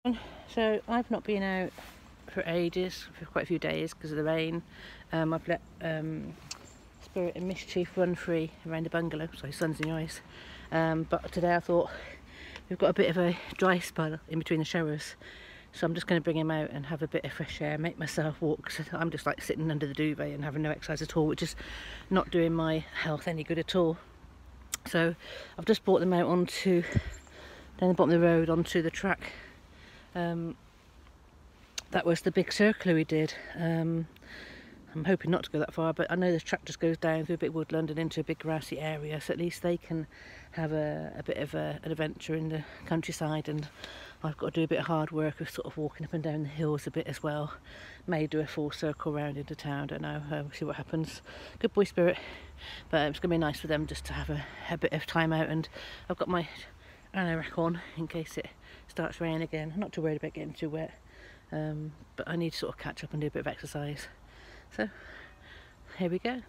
So I've not been out for ages, for quite a few days because of the rain. I've let Spirit and Mischief run free around the bungalow, sorry, sun's in your eyes. But today I thought we've got a bit of a dry spell in between the showers, so I'm just going to bring him out and have a bit of fresh air, make myself walk, because I'm just like sitting under the duvet and having no exercise at all, which is not doing my health any good at all. So I've just brought them out onto, down the bottom of the road, onto the track. That was the big circular we did. I'm hoping not to go that far, but I know the track just goes down through a bit of woodland and into a big grassy area, so at least they can have a bit of an adventure in the countryside, and I've got to do a bit of hard work of sort of walking up and down the hills a bit as well. May do a full circle round into town, don't know, see what happens. Good boy, Spirit. But it's going to be nice for them just to have a bit of time out, and I've got my anorak on in case it starts raining again. I'm not too worried about getting too wet, but I need to sort of catch up and do a bit of exercise. So here we go.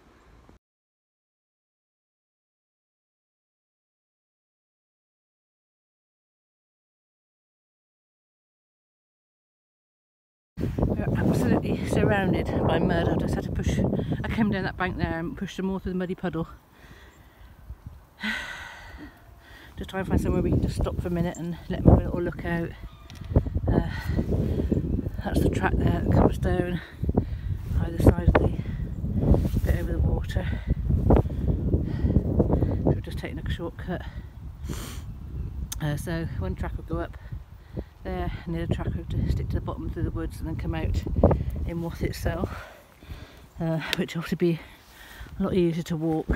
We're absolutely surrounded by mud. I just had to push, I came down that bank there and pushed them all through the muddy puddle. Just try and find somewhere we can just stop for a minute and let them have a little look out. That's the track there that comes down either side of the bit over the water. So we're just taking a shortcut. So one track will go up there, and the other track will just stick to the bottom through the woods and then come out in Wath itself, which will have to be a lot easier to walk.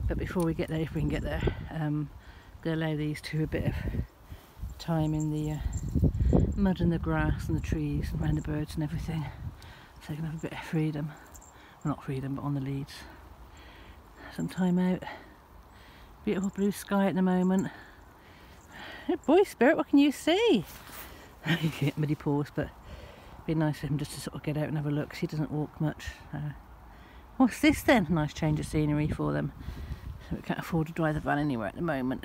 But before we get there, if we can get there, I'm going to allow these two a bit of time in the mud and the grass and the trees and around the birds and everything, so they can have a bit of freedom. Well, not freedom, but on the leads. Some time out. Beautiful blue sky at the moment. Good boy, Spirit, what can you see? You can get muddy paws, but it'd be nice for him just to sort of get out and have a look, because he doesn't walk much. What's this then? Nice change of scenery for them. So we can't afford to drive the van anywhere at the moment.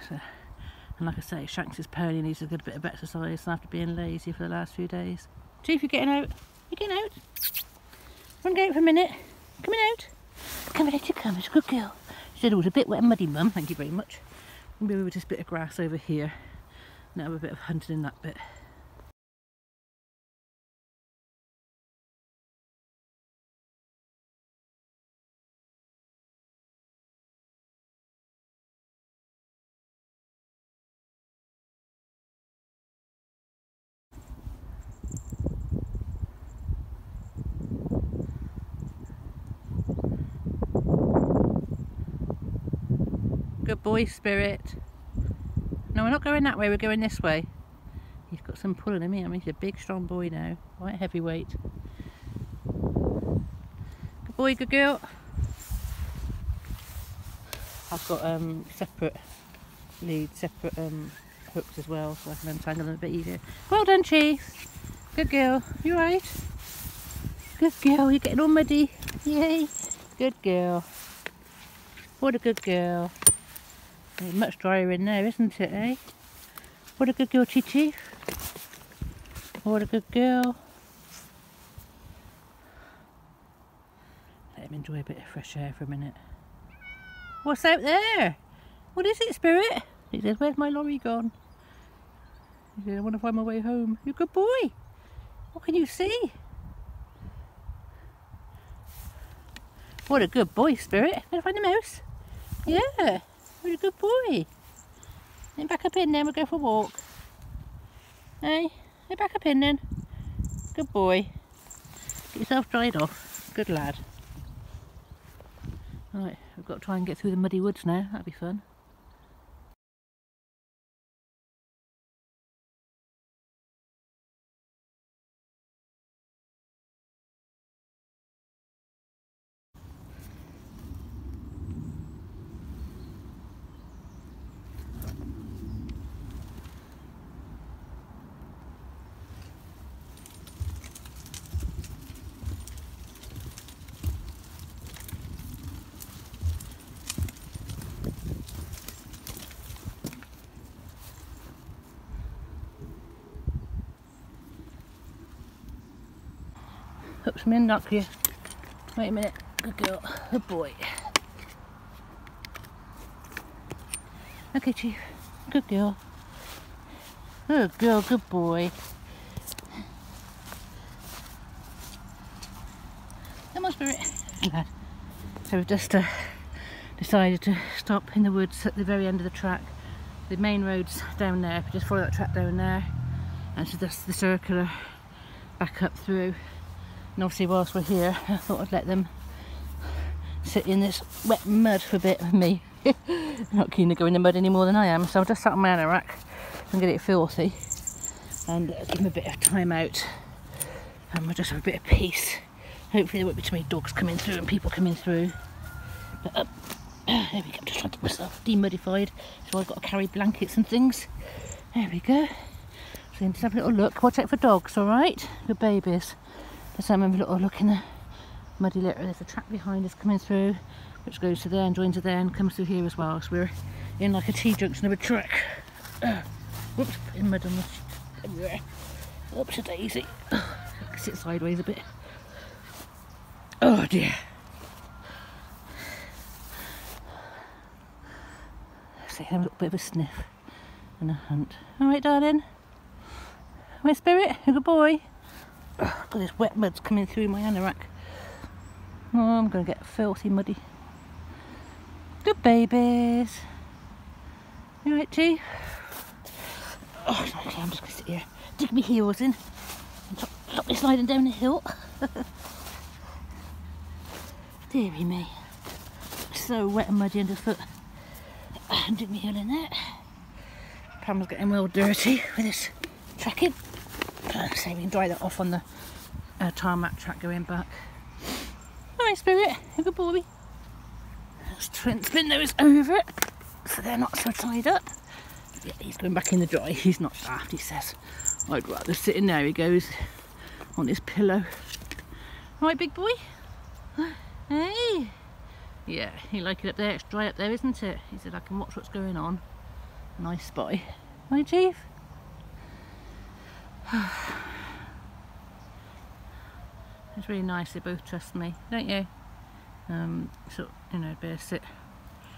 So, and like I say, Shanks' pony needs a good bit of exercise after being lazy for the last few days. Chief, you're getting out? You're getting out? Want to go out for a minute? Coming out? Come ready to come, it's a good girl. She said it was a bit wet and muddy, Mum, thank you very much. We'll be with this bit of grass over here. Now have a bit of hunting in that bit. Good boy, Spirit. No, we're not going that way, we're going this way. He's got some pull in him. I mean, he's a big, strong boy now. Quite heavyweight. Good boy, good girl. I've got separate leads, separate hooks as well, so I can untangle them a bit easier. Well done, Chief. Good girl. You right? Good girl. You're getting all muddy. Yay. Good girl. What a good girl. It's much drier in there, isn't it, eh? What a good girl, Chief. What a good girl. Let him enjoy a bit of fresh air for a minute. What's out there? What is it, Spirit? He says, where's my lorry gone? He says, I want to find my way home. You're a good boy. What can you see? What a good boy, Spirit. Gonna find the mouse? Yeah. What a good boy. Then back up in there, we'll go for a walk. Hey, get back up in then. Good boy. Get yourself dried off. Good lad. Right, we've got to try and get through the muddy woods now. That'll be fun. Hope some in, knock you. Wait a minute. Good girl. Good boy. Okay, Chief. Good girl. Good girl. Good boy. Come on, Spirit. Lad. So we've just decided to stop in the woods at the very end of the track. The main road's down there. If you just follow that track down there, and so that's the circular back up through. And obviously, whilst we're here, I thought I'd let them sit in this wet mud for a bit with me. Not keen to go in the mud any more than I am, so I'll just sat on my anorak and get it filthy and give them a bit of time out, and we'll just have a bit of peace. Hopefully there won't be too many dogs coming through and people coming through. But there we go, I'm just trying to get myself demudified, so I've got to carry blankets and things. There we go. So just have a little look. Watch out for dogs, alright? Good babies. Just have a little look in the muddy litter. There's a track behind us coming through, which goes to there and joins to there and comes through here as well. So we're in like a T-junction of a track. Whoops, putting mud on the everywhere. Oops, a daisy. I can sit sideways a bit. Oh dear. So have a little bit of a sniff and a hunt. Alright, darling. Where's Spirit? You're a good boy. Got this wet mud's coming through my anorak. Oh, I'm going to get filthy muddy. Good babies. You alright, Chief? Oh, okay, I'm just going to sit here, dig my heels in, and stop me sliding down the hill. Deary me. So wet and muddy underfoot. And dig my heel in there. Pam's getting well dirty with this tracking. So we can dry that off on the tarmac track going back. Alright, Spirit, a good boy. Let's try and spin those over so they're not so tied up. Yeah, he's going back in the dry. He's not daft, he says. I'd rather sit in there, he goes, on his pillow. Alright, big boy. Hey. Yeah, you like it up there? It's dry up there, isn't it? He said, I can watch what's going on. Nice spotty. Right, Chief? It's really nice, they both trust me, don't you? So, you know, better sit.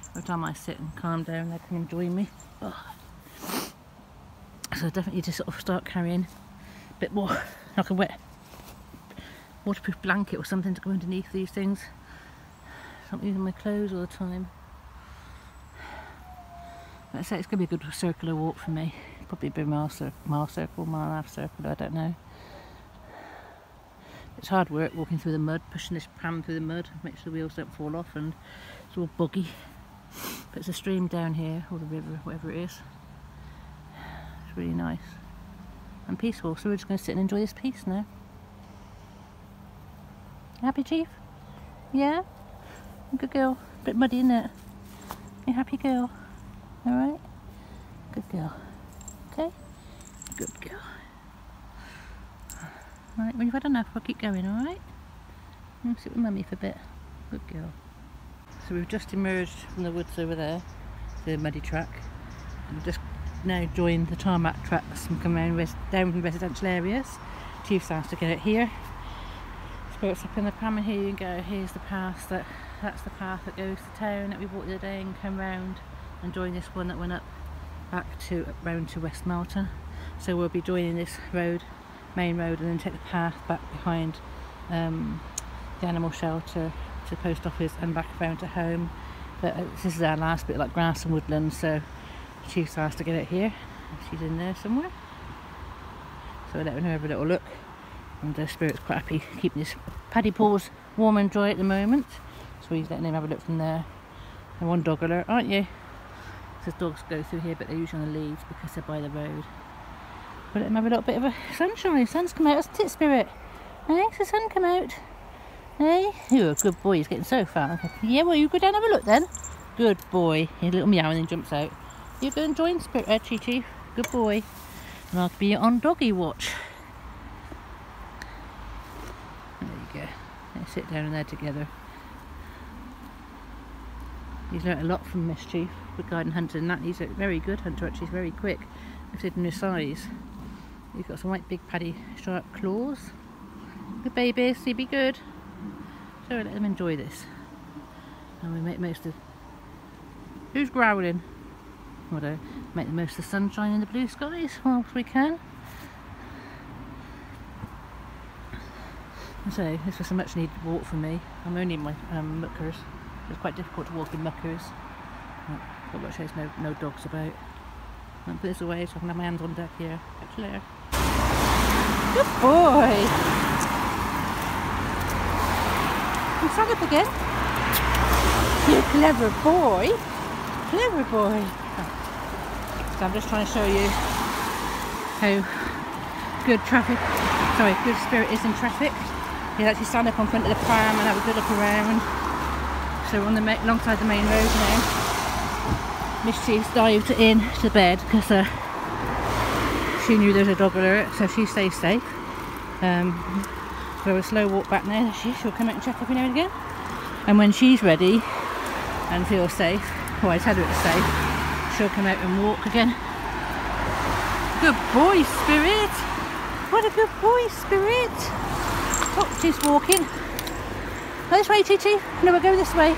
Every time I sit and calm down, they come and join me. Oh. So I definitely need to sort of start carrying a bit more, like a wet waterproof blanket or something to go underneath these things. I'm not using my clothes all the time. Like I say, it's going to be a good circular walk for me. Probably be a mile circle, mile and a half circle, I don't know. It's hard work walking through the mud, pushing this pram through the mud, make sure the wheels don't fall off, and it's all boggy. But it's a stream down here, or the river, whatever it is. It's really nice and peaceful, so we're just going to sit and enjoy this peace now. Happy, Chief? Yeah? Good girl. A bit muddy, isn't it? You happy girl? Alright? Good girl. Okay? Good girl. Right, when you've had enough, I'll keep going, alright? I'll sit with Mummy for a bit. Good girl. So we've just emerged from the woods over there, the muddy track, and we've just now joined the tarmac tracks and come around down from residential areas. Chief's asked to get it here. Spirit's up in the pram, and here you go. Here's the path that's the path that goes to town that we walked the other day, and come round and join this one that went up round to West Melton. So we'll be joining this road, main road, and then take the path back behind the animal shelter to the post office and back round to home. But this is our last bit, like grass and woodland, so Chief's asked to get it here. She's in there somewhere, so I'll let her have a little look. And Spirit's quite happy keeping his paddy paws warm and dry at the moment, so he's letting him have a look from there. And one dog alert, aren't you? Says dogs go through here, but they're usually on the leads because they're by the road. We'll let him have a little bit of a sunshine. The sun's come out, hasn't it, Spirit? Hey, the sun come out. Hey, you're a good boy. He's getting so fat. Yeah, well, you go down and have a look then. Good boy. He's a little meow and then jumps out. You go and join Spirit, Chi-Chi. Good boy. And I'll be on doggy watch. There you go. Let's sit down in there together. He's learnt a lot from Mischief regarding hunting and that. He's a very good hunter, actually. He's very quick, considering his size. He's got some white big paddy sharp claws. Good babies, so be good. So let them enjoy this. And we make most of... Who's growling? Well, to make the most of the sunshine and the blue skies whilst we can. So this was a much needed walk for me. I'm only in my muckers. It's quite difficult to walk in muckers. But watch there's no dogs about. I'll put this away so I can have my hands on deck here. Catch you later. Good boy! You stand up again? You clever boy! Clever boy! So I'm just trying to show you how good good Spirit is in traffic. You actually stand up on front of the pram and have a good look around. So we're on the alongside the main road now. Mischief's dived in to bed because she knew there's a dog alert, so she stays safe. So a slow walk back now. She'll come out and check every now and again. And when she's ready and feels safe, or I tell her it's safe, she'll come out and walk again. Good boy, Spirit! What a good boy, Spirit! Oh, she's walking. Go this way, Chi-Chi. No, we'll go this way.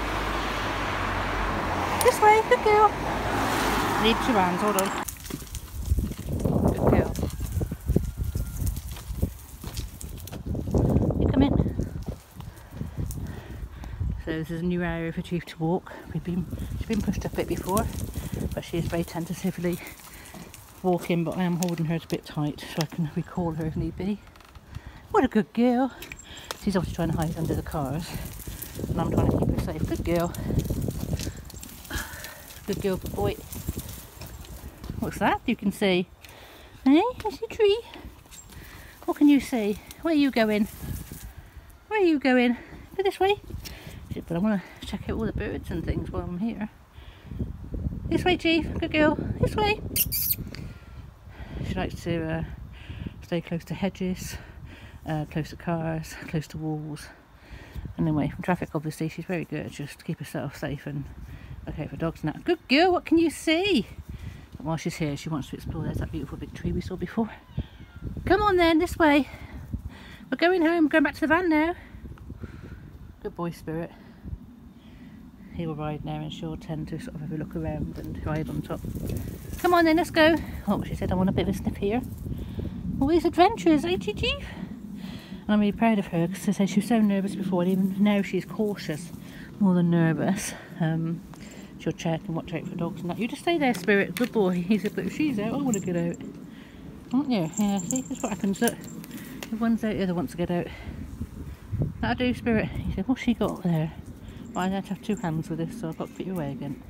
This way, good girl. Need 2 hands, hold on. Good girl. You come in. So this is a new area for Chief to walk. She's been pushed up a bit before, but she is very tentatively walking, but I am holding her a bit tight so I can recall her if need be. What a good girl. She's obviously trying to hide under the cars and I'm trying to keep her safe. Good girl. Good girl, good boy. What's that you can see? Eh? It's a tree. What can you see? Where are you going? Where are you going? Go this way. But I want to check out all the birds and things while I'm here. This way, Chief. Good girl. This way. She likes to stay close to hedges, close to cars, close to walls, and away from traffic. Obviously, she's very good just to keep herself safe and okay for dogs now. Good girl. What can you see? But while she's here, she wants to explore. There's that beautiful big tree we saw before. Come on then, this way. We're going home. We're going back to the van now. Good boy, Spirit. He will ride now and she'll tend to sort of have a look around and ride on top. Come on then, let's go. Oh, she said I want a bit of a sniff here. All these adventures, eh, Chief? And I'm really proud of her because I said she was so nervous before, and even now she's cautious more than nervous. She'll check and watch out for dogs and that. You just stay there, Spirit. Good boy. He said, but if she's out, I want to get out. Aren't you? Yeah, see, that's what happens. Look, if one's out, the other wants to get out. That'll do, Spirit. He said, what's she got there? Well, I have to have 2 hands with this, so I've got to put you away again.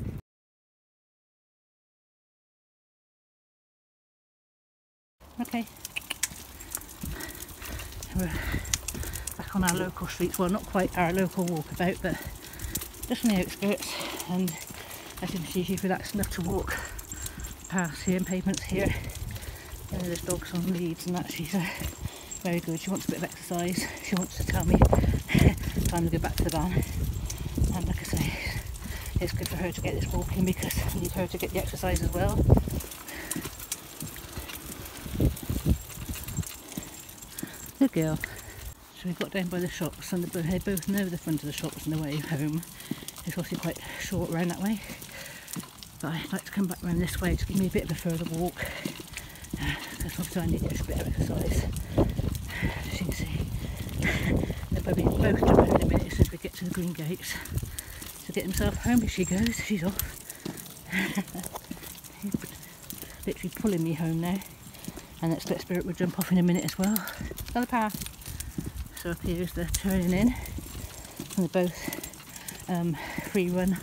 Okay. We're back on our local streets. Well, not quite our local walkabout, but just on the outskirts. And I think she's relaxed enough to walk past here and pavements here. And there's dogs on leads and that. She's very good. She wants a bit of exercise. She wants to tell me time to go back to the van. And like I say, it's good for her to get this walking because I need her to get the exercise as well. Good girl. So we got down by the shops and they both know the front of the shops and the way home. It's obviously quite short around that way. But I'd like to come back around this way to give me a bit of a further walk. Because obviously I need just a bit of exercise. As you can see, they'll probably both jump out in a minute as soon as we get to the green gates. To get himself home, if she goes, she's off. He's literally pulling me home now. And that Split Spirit will jump off in a minute as well. Another path. So up here is the turning in. And they're both free run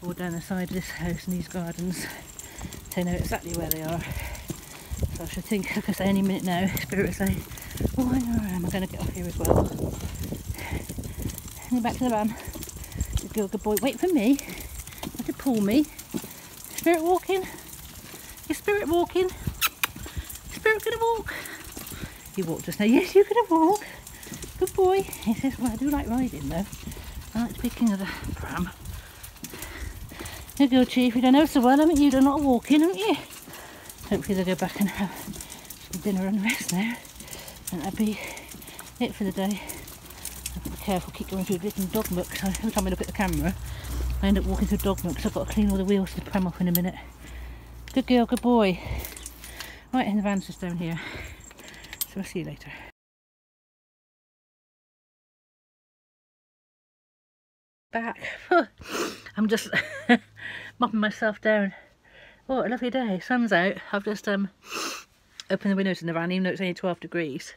all down the side of this house and these gardens. They know exactly where they are. So I should think, like I say, any minute now, Spirit will say, oh, I know where I am. I'm going to get off here as well. Go back to the van. Good boy, wait for me. You can pull me. Spirit walking. Is Spirit walking? Spirit gonna walk? You walked just now. Yes, you're gonna walk. Good boy. He says, well, I do like riding though. I like to be king of the pram. There you go, Chief. You don't know so well, haven't you? You're not walking, haven't you? Hopefully they'll go back and have some dinner and rest now. And that'd be it for the day. I've got to be careful, keep going through different dog muck. So every time I look at the camera, I end up walking through dog muck, because I've got to clean all the wheels of the pram off in a minute. Good girl, good boy. Right, and the van's just down here. So I'll see you later. Back. I'm just mopping myself down. What a lovely day. Sun's out. I've just opened the windows in the van, even though it's only 12 degrees.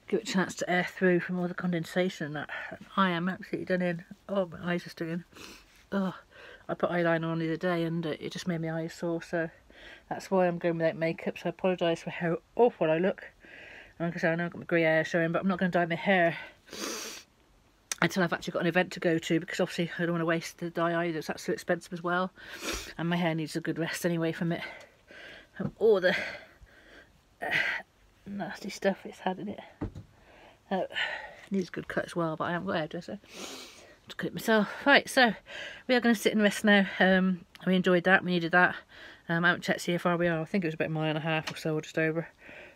Give it a chance to air through from all the condensation and that. I am absolutely done in. Oh, my eyes are stinging. Oh, I put eyeliner on the other day and it just made my eyes sore, so that's why I'm going without makeup. So I apologise for how awful I look. And like I say, I know I've got my grey hair showing, but I'm not going to dye my hair until I've actually got an event to go to, because obviously I don't want to waste the dye either. It's absolutely expensive as well, and my hair needs a good rest anyway from it, from all the nasty stuff it's had in it. Needs a good cut as well, but I haven't got a hairdresser. Just cut it myself. Right, so we are going to sit and rest now. We enjoyed that, we needed that. I haven't checked to see how far we are. I think it was about 1.5 miles or so, or just over.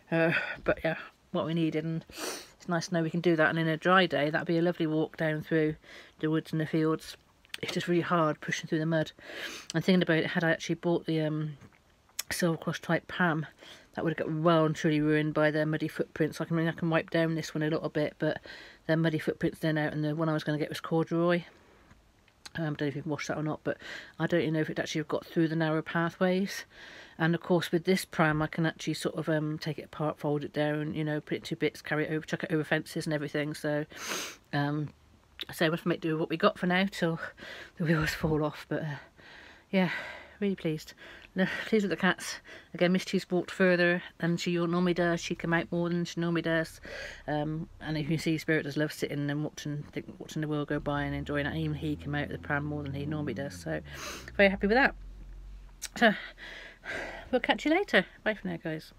But yeah, what we needed, and it's nice to know we can do that. And in a dry day, that'd be a lovely walk down through the woods and the fields. It's just really hard pushing through the mud. And thinking about it, had I actually bought the Silver Cross type pram, that would have got well and truly ruined by their muddy footprints. I can wipe down this one a little bit, but their muddy footprints then out, and the one I was going to get was corduroy. I don't know if you can wash that or not, but I don't even know if it actually got through the narrow pathways. And of course with this pram I can actually sort of take it apart, fold it down, you know, put it into bits, carry it over, chuck it over fences and everything. So we'll have to make do with what we got for now till the wheels fall off. But yeah, really pleased. Pleased with the cats. Again, Miss Cheese walked further than she normally does. She come out more than she normally does. And if you see, Spirit does love sitting and watching the world go by and enjoying it. Even he came out of the pram more than he normally does. So very happy with that. So we'll catch you later. Bye for now, guys.